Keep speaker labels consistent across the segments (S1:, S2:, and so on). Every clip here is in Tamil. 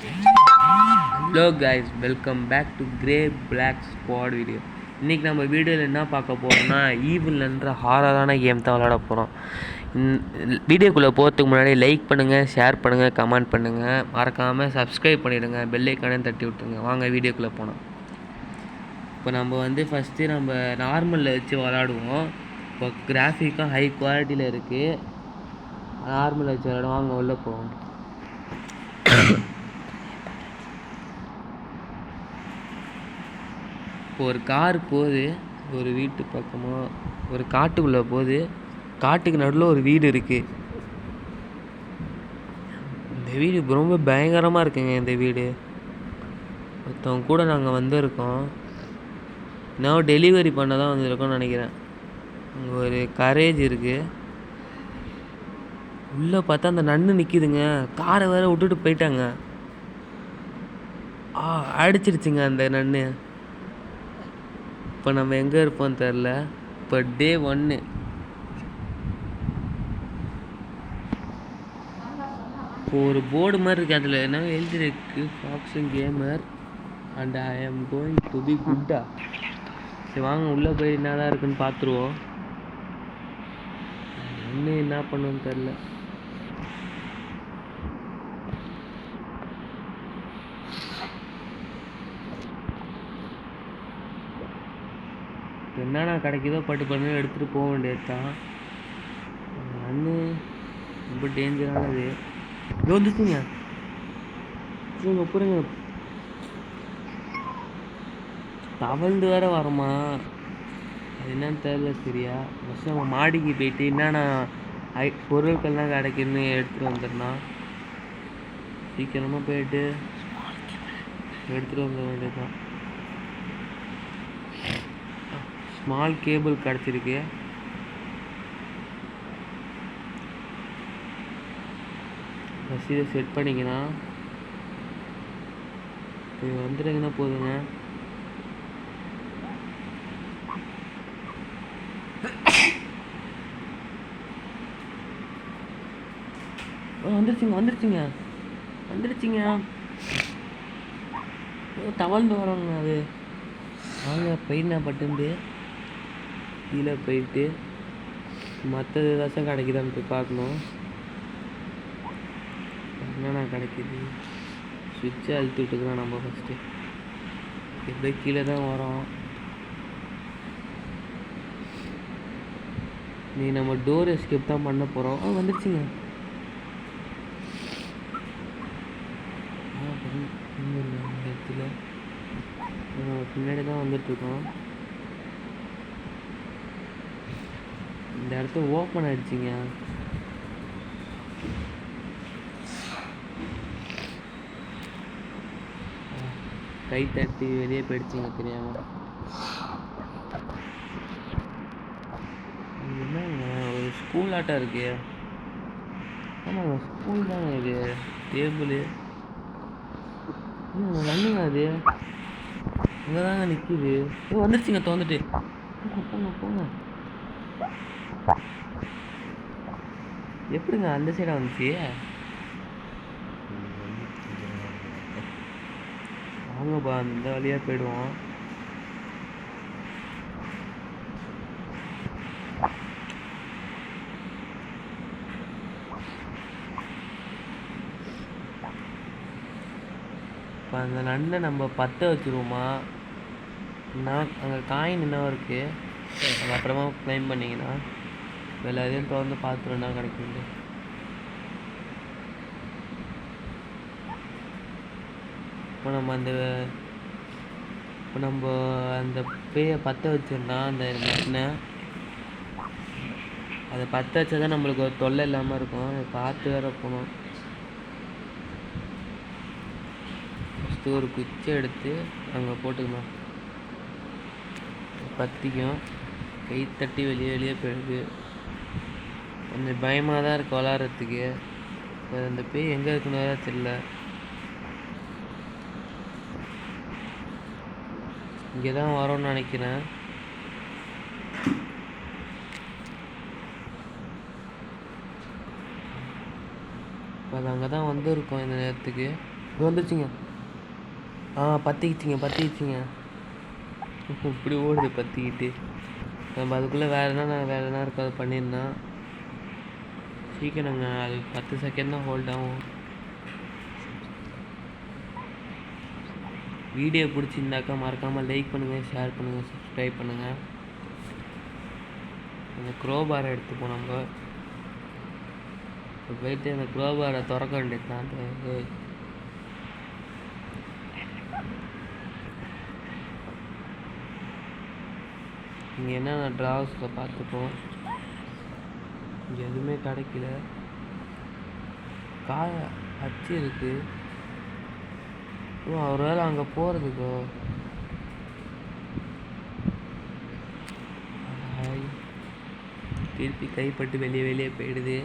S1: Hello guys, welcome back to Grey Black Squad video. இன்றைக்கி நம்ம வீடியோவில் என்ன பார்க்க போகிறோம்னா, ஈவில்ன்ற ஹாரரான கேம் தான் விளாட போகிறோம். வீடியோக்குள்ளே போகிறதுக்கு முன்னாடி லைக் பண்ணுங்கள், ஷேர் பண்ணுங்கள், கமெண்ட் பண்ணுங்கள், மறக்காமல் சப்ஸ்கிரைப் பண்ணிவிடுங்க, பெல் ஐக்கானையும் தட்டி விட்டுருங்க. வாங்க வீடியோக்குள்ளே போனோம். இப்போ நம்ம ஃபஸ்ட்டு நம்ம நார்மலில் வச்சு விளாடுவோம். இப்போ கிராஃபிக்கும் ஹை குவாலிட்டியில் இருக்குது. நார்மலில் வச்சு விளாடுவோம். வாங்க உள்ளே போவோம். இப்போ ஒரு கார் போகுது, ஒரு வீட்டு பக்கமாக ஒரு காட்டுக்குள்ளே போகுது. காட்டுக்கு நடுவில் ஒரு வீடு இருக்குது. இந்த வீடு ரொம்ப பயங்கரமாக இருக்குங்க. இந்த வீடு ஒருத்தவங்க கூட நாங்கள் வந்திருக்கோம். இன்னும் டெலிவரி பண்ண தான் வந்திருக்கோம்னு நினைக்கிறேன். அங்கே ஒரு கரேஜ் இருக்குது. உள்ளே பார்த்தா அந்த நன்னு நிற்கிதுங்க. காரை வேறு விட்டுட்டு போயிட்டாங்க. அடிச்சிருச்சுங்க அந்த நன்னு. இப்போ நம்ம எங்கே இருப்போம் தெரில. இப்போ டே 1. இப்போ ஒரு போர்டு மாதிரி இருக்குது. அதில் என்ன எழுதிருக்கு, ஃபாக்ஸிங் gamer and I am going to be குட்டா. சரி வாங்க உள்ளே போய் என்னதான் இருக்குன்னு பார்த்துருவோம். இன்னும் என்ன பண்ணுன்னு தெரில. என்னென்ன கிடைக்குதோ பட்டு பண்ணி எடுத்துகிட்டு போக வேண்டியது தான். அண்ணு ரொம்ப டேஞ்சரானது. வந்துச்சுங்க புரியுங்க. தவழ்ந்து வேற வரோமா, அது என்னன்னு தெரியல சரியா. ஃபஸ்ட்டு நம்ம மாடிக்கு போயிட்டு என்னென்ன பொருட்கள்லாம் கிடைக்குன்னு எடுத்துகிட்டு வந்துடலாம். சீக்கிரமாக போயிட்டு எடுத்துகிட்டு வந்துட வேண்டியதுதான். ஸ்மால் கேபிள் கிடச்சிருக்கு. ஃபஸ்ட் இதை செட் பண்ணிக்கலாம். இது வந்துடுங்கன்னா போதுங்க. வந்துடுச்சிங்க. தவழ்ந்து வரோங்க. அது வாங்க போயின்னா பட்டு கீழே போயிட்டு மற்றது ஏதாச்சும் கிடைக்குதான்னு போய் பார்க்கணும். என்னென்ன கிடைக்கிது. சுவிட்சை அழுத்தி விட்டுக்கலாம் நம்ம ஃபஸ்ட்டு. எப்படியே கீழே தான் வரோம். நீ நம்ம டோர் எஸ்கேப் தான் பண்ண போகிறோம். வந்துடுச்சுங்க. இந்த இடத்துல பின்னாடி தான் வந்துட்டுருக்கோம். இந்த இடத்த ஓப்பன் ஆகிடுச்சிங்க. கை தட்டி வெளியே போயிடுச்சிங்க தெரியாமல். என்னங்க ஒரு ஸ்கூல் ஆட்டம் இருக்கு. ஆமாங்க ஸ்கூல் தாங்க இது. டேபிளு வந்துங்க. அது இங்கே தாங்க நிற்கிது. வந்துடுச்சிங்க. தோந்துட்டு போங்க. எப்படிங்க அந்த சைடாக வந்துச்சு? வாங்கப்பா அந்த வழியாக போயிடுவோம். இப்போ அந்த நண்டை நம்ம பற்ற வச்சுருவோமா? நான் அங்கே காயின் இன்னும் இருக்குது. அது அப்புறமா க்ளைம் பண்ணிங்கன்னா வேலை எதையும் திறந்து பார்த்துருன்னா கிடைக்குது. இப்போ நம்ம அந்த பேயை பற்ற வச்சிருந்தா அந்த மண்ணை அதை பற்ற வச்சா தான் நம்மளுக்கு ஒரு தொல்லை இல்லாமல் இருக்கும். அதை பார்த்து வேற போகணும். ஃபஸ்ட்டு ஒரு குச்சி எடுத்து அங்கே போட்டுக்கணும். பற்றிக்கும். கை தட்டி வெளியே போயிடுது. கொஞ்சம் பயமாக தான் இருக்குது விளாட்றதுக்கு. இப்போ அந்த பேய் எங்கே இருக்குன்னு வேறு தெரியல. இங்கே தான் வரோன்னு நினைக்கிறேன். இப்போ அது அங்கே தான் வந்துருக்கோம் இந்த நேரத்துக்கு. வந்துச்சுங்க. பற்றிக்கிச்சிங்க. இப்படி ஓடுது பற்றிக்கிட்டு. நம்ம அதுக்குள்ளே வேறு என்ன இருக்கோ அதை பண்ணியிருந்தோம். சீக்கிரங்க, அது 10 செகண்ட் தான் ஹோல்ட் ஆகும். வீடியோ பிடிச்சிருந்தாக்கா மறக்காமல் லைக் பண்ணுங்கள், ஷேர் பண்ணுங்கள், சப்ஸ்கிரைப் பண்ணுங்கள். அந்த க்ரோபாரை எடுத்துப்போம். நம்ம போயிட்டு அந்த க்ரோபாரை திறக்க வேண்டியது தான். இங்கே என்னென்ன ட்ராவ்ஸில் பார்த்துப்போம். இங்கே எதுவுமே கிடைக்கல. அச்சு இருக்குது. ஒரு வேளை அங்கே போகிறதுக்கோ திருப்பி கைப்பட்டு வெளியே போயிடுது.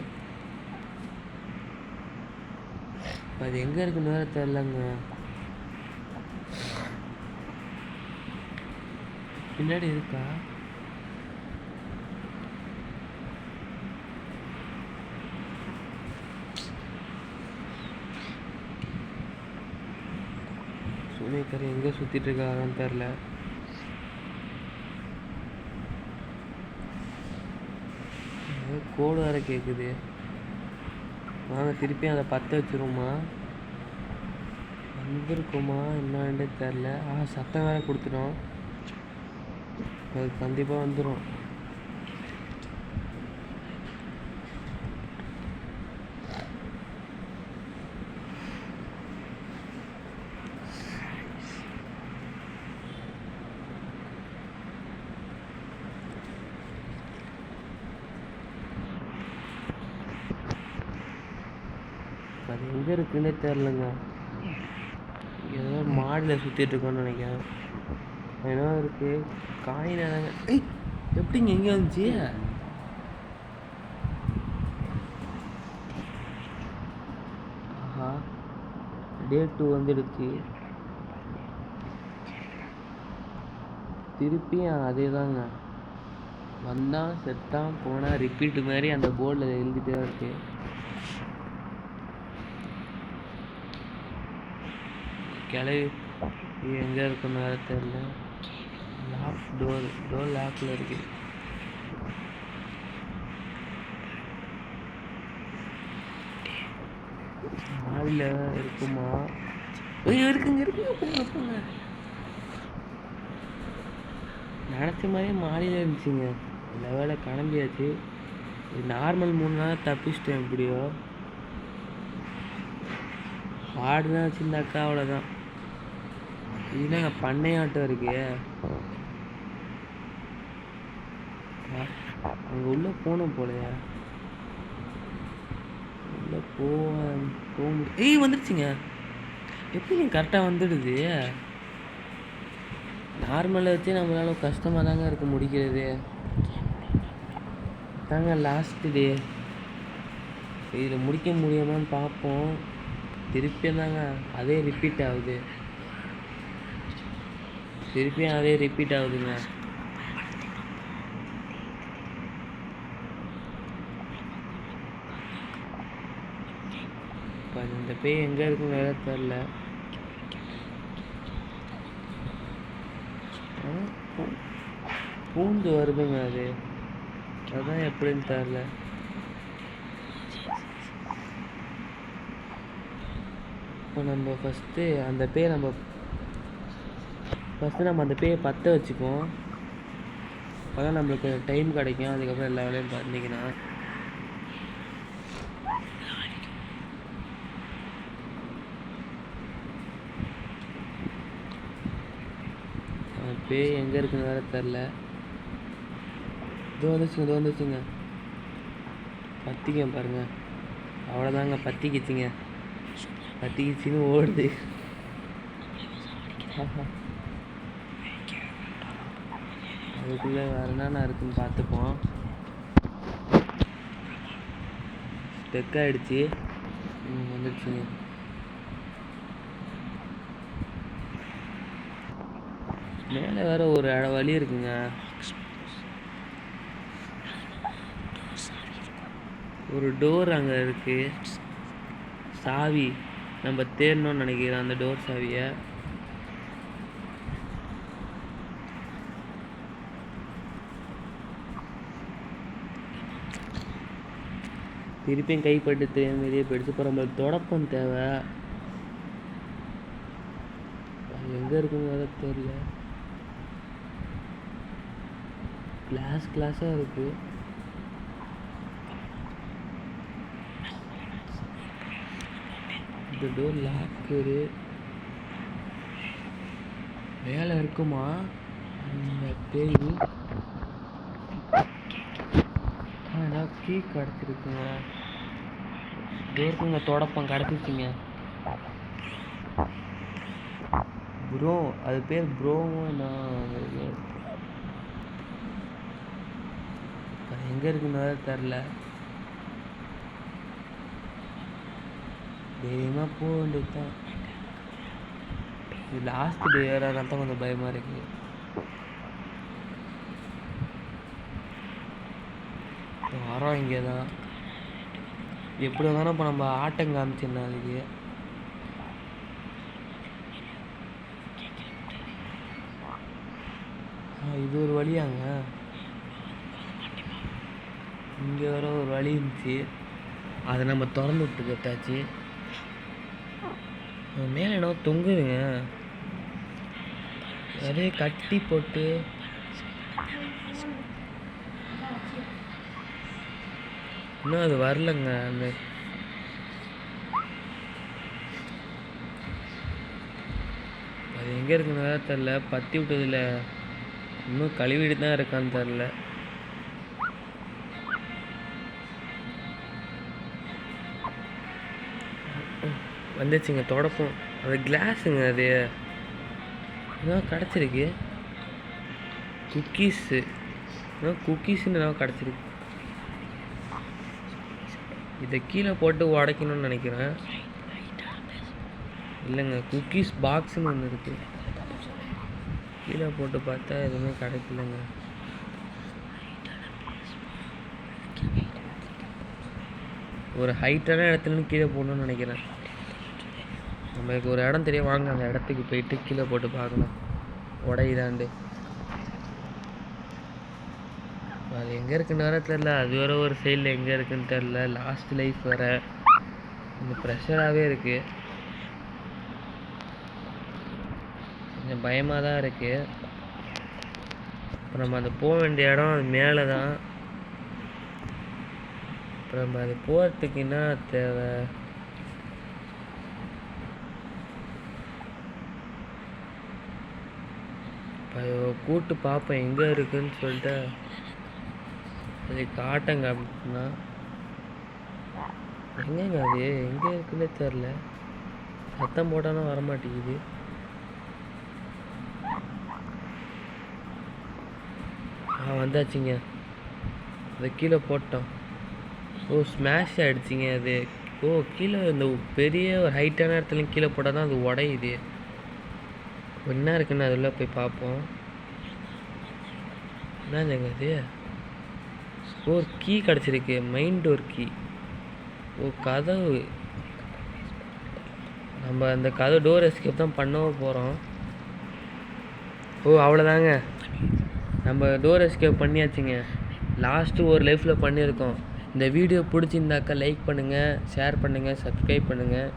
S1: அது எங்கே இருக்குன்னு வேறு தெரிலங்க. பின்னாடி இருக்கா? சுனிகர் எங்கே சுற்றிட்டு இருக்காங்கன்னு தெரில. கோடு வேறு கேட்குது. நாங்கள் திருப்பி அதை பற்ற வச்சுருவோமா, வந்திருக்குமா என்னான்னு தெரில. சத்தம் வேறு கொடுத்துட்டோம். அது கண்டிப்பாக வந்துடும். அது எங்கே இருக்குன்னே தெரிலங்க. ஏதோ மாடியில் சுற்றிட்டுருக்கோன்னு நினைக்கிறேன். ஏன்னா இருக்குது காயினாங்க. எப்படிங்க எங்கே வந்துச்சு? டே 2 வந்துடுச்சு. திருப்பியும் அதே தாங்க. வந்தான் செத்தான் போனால் ரிப்பீட்டு மாதிரி அந்த போர்டில் எழுதிட்டே இருக்கு. கிளவி எங்கே இருக்குன்னு வேறு தெரியல. டோர் லாக்கில் இருக்கு. மாடியில் இருக்குமா? இருக்குங்க போங்க. நினச்ச மாதிரியே மாடியில் இருந்துச்சுங்க. நல்ல வேலை கிளம்பியாச்சு. நார்மல் 3 நாள் தப்பிச்சிட்டேன். எப்படியோ ஆடு தான் வச்சுருந்தாக்கா அவ்வளோதான். இதுனா எங்கள் பண்ணையாட்டம் இருக்கு. அங்கே உள்ளே போகணும் போலையா? உள்ளே போக முடியும். வந்துடுச்சுங்க. எப்படி கரெக்டாக வந்துடுது? நார்மலை வச்சு நம்மளால கஷ்டமாக தாங்க இருக்க முடிக்கிறது. தாங்க லாஸ்ட்டு டே. இதில் முடிக்க முடியுமான்னு பார்ப்போம். திருப்பியும் தாங்க அதே ரிப்பீட் ஆகுதுங்க. இப்போ இந்த பேய் எங்கே இருக்குன்னு வேற தெரில. பூந்து வருதுங்க. அதுதான் எப்படின்னு தெரில. இப்போ நம்ம ஃபஸ்ட்டு அந்த பேயை பற்ற வச்சுக்குவோம். அப்போ தான் நம்மளுக்கு டைம் கிடைக்கும். அதுக்கப்புறம் எல்லா வேலையும் பண்ணிக்கலாம். பேய் எங்கே இருக்குன்னு வேறு தெரில. இதோ வந்துச்சுங்க. பற்றிக்க பாருங்கள். அவ்வளோதாங்க, பற்றிக்கிச்சின்னு ஓடுது. அதுக்குள்ளே வேறு என்னென்ன இருக்குன்னு பார்த்துப்போம். ஸ்டெக் ஆகிடுச்சு. வந்துடுச்சுங்க. மேலே வேறு ஒரு வழி இருக்குங்க. ஒரு டோர் அங்கே இருக்குது. சாவி நம்ம தேடணும்னு நினைக்கிறேன் அந்த டோர் சாவியை. திருப்பியும் கைப்பட்டு வெளியே போயிடுச்சு. இப்போ நம்மளுக்கு தொடப்பம் தேவை. அது எங்கே இருக்குன்னு தெரியல. கிளாஸாக இருக்குது. இந்த டோர் லாக்கு. வேலை இருக்குமா கேள்வி. கீ கிடச்சிருக்குங்க. டோருக்குங்க தொடப்பம் கிடச்சிருச்சுங்க. ப்ரோ அது பேர் ப்ரோவும் நான் எங்கே இருக்குன்னு தெரில. தைரியமாக போக வேண்டியது தான். இது லாஸ்ட் டே ஏறாதான் தான் கொஞ்சம் பயமாக இருக்குது. வரோம் இங்கே தான். எப்படி வந்தாலும் இப்போ நம்ம ஆட்டம் காமிச்சிருந்தா அதுக்கு. இது ஒரு வழியாங்க. இங்கே வர ஒரு வழி இருந்துச்சு, அதை நம்ம திறந்து விட்டு கட்டாச்சு. மேலே என்ன தொங்குதுங்க, அதே கட்டி போட்டு. இன்னும் அது வரலங்க. அந்த அது எங்கே இருக்குன்னு தெரில. பற்றி விட்டதில்ல, இன்னும் கழுவிட்டு தான் இருக்கான்னு தெரில. வந்துச்சுங்க தொடப்போம். அது கிளாஸுங்க. அது என்ன கிடச்சிருக்கு, குக்கீஸு. குக்கீஸுன்னு என்ன கிடச்சிருக்கு. இதை கீழே போட்டு உடைக்கணும்னு நினைக்கிறேன். இல்லைங்க, குக்கீஸ் பாக்ஸுன்னு ஒன்று இருக்குது. கீழே போட்டு பார்த்தா எதுவுமே கிடைக்கலங்க. ஒரு ஹைட்டான இடத்துலன்னு கீழே போடணும்னு நினைக்கிறேன். நம்மளுக்கு ஒரு இடம் தெரிய, வாங்க அந்த இடத்துக்கு போயிட்டு கீழே போட்டு பார்க்கலாம் உடையிதாண்டு. அது எங்கே இருக்குன்னு வேறு தெரில. அது வேறு ஒரு சைடில் எங்கே இருக்குன்னு தெரில. லாஸ்ட் லைஃப் வேறு கொஞ்சம் ப்ரெஷராகவே இருக்குது. கொஞ்சம் பயமாக தான் இருக்குது. இப்போ நம்ம அது போக வேண்டிய இடம் அது மேலே தான். இப்போ நம்ம அது போகிறதுக்கு என்ன தேவை, இப்போ கூட்டு பார்ப்பேன் எங்கே இருக்குன்னு சொல்லிட்டு. அது காட்டுங்க அப்படின்னா எங்கேங்க அது எங்கே இருக்குன்னே தெரில. சத்தம் போட்டாலும் வரமாட்டேங்குது. வந்தாச்சுங்க. அதை கீழே போட்டோம். ஓ ஸ்மாஷ் ஆகிடுச்சிங்க அது. ஓ கீழே இந்த பெரிய ஒரு ஹைட்டான இடத்துல கீழே போட்டால் தான் அது உடையுது. என்ன இருக்குன்னு அதில் போய் பார்ப்போம். என்னங்க அது, ஒரு கீ கிடச்சிருக்கு, மெயின் டோர் கீ. ஓ கதவு. நம்ம அந்த கதவு டோர் எஸ்கேப் தான் பண்ணவும் போகிறோம். ஓ அவ்வளோதாங்க, நம்ம டோர் எஸ்கேப் பண்ணியாச்சுங்க. லாஸ்ட்டு ஒரு லைஃப்பில் பண்ணியிருக்கோம். இந்த வீடியோ பிடிச்சிருந்தாக்கா லைக் பண்ணுங்கள், ஷேர் பண்ணுங்கள், சப்ஸ்கிரைப் பண்ணுங்கள்.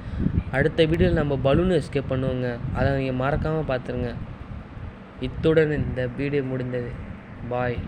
S1: அடுத்த வீடியோவில் நம்ம பலூன் எஸ்கேப் பண்ணுவோங்க, அதை நீங்கள் மறக்காமல் பார்த்துருங்க. இத்துடன் இந்த வீடியோ முடிந்தது. பாய்.